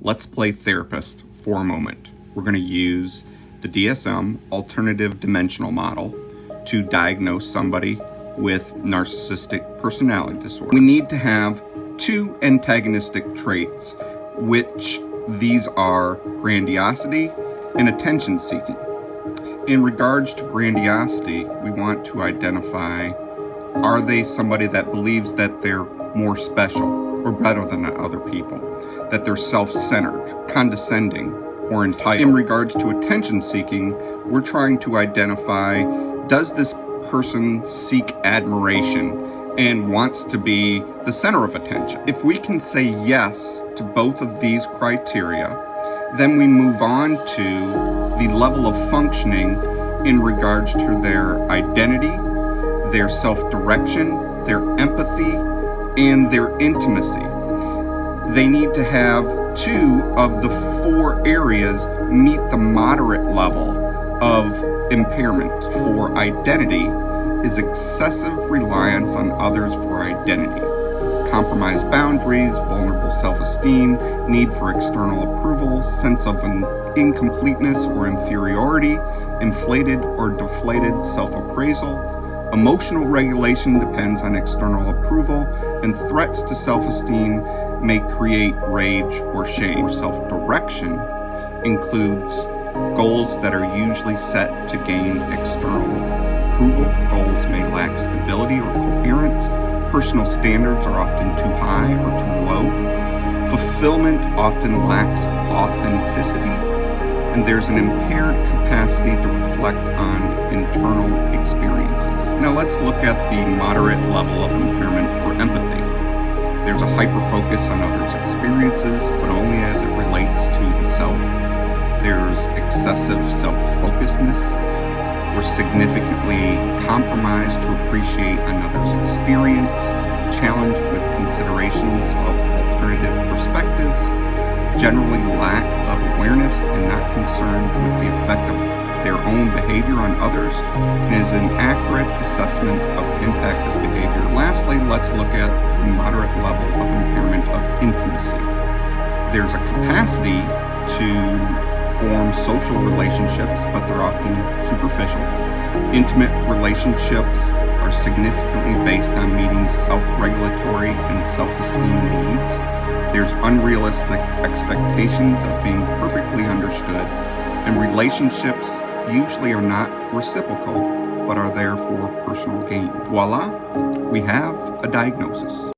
Let's play therapist for a moment. We're going to use the DSM Alternative Dimensional Model to diagnose somebody with Narcissistic Personality Disorder. We need to have two antagonistic traits, which these are grandiosity and attention seeking. In regards to grandiosity, we want to identify, are they somebody that believes that they're more special or better than other people, that they're self-centered, condescending, or entitled? In regards to attention seeking, we're trying to identify, does this person seek admiration and wants to be the center of attention? If we can say yes to both of these criteria, then we move on to the level of functioning in regards to their identity, their self-direction, their empathy, and their intimacy. They need to have two of the four areas meet the moderate level of impairment. For identity is excessive reliance on others for identity, compromised boundaries, vulnerable self-esteem, need for external approval, sense of an incompleteness or inferiority, inflated or deflated self-appraisal. Emotional regulation depends on external approval, and threats to self-esteem may create rage or shame. Self-direction includes goals that are usually set to gain external approval. Goals may lack stability or coherence. Personal standards are often too high or too low. Fulfillment often lacks authenticity, and there's an impaired capacity to reflect on internal experiences. Now let's look at the moderate level of impairment for empathy. There's a hyper-focus on others' experiences, but only as it relates to the self. There's excessive self-focusedness. We're significantly compromised to appreciate another's experience, challenged with considerations of alternative perspectives, generally lack of awareness and not concerned with the effect of their own behavior on others, and is an accurate assessment of impact of behavior. Lastly, let's look at the moderate level of impairment of intimacy. There's a capacity to form social relationships, but they're often superficial. Intimate relationships are significantly based on meeting self-regulatory and self-esteem needs. There's unrealistic expectations of being perfectly understood, and relationships usually are not reciprocal, but are there for personal gain. Voila, we have a diagnosis.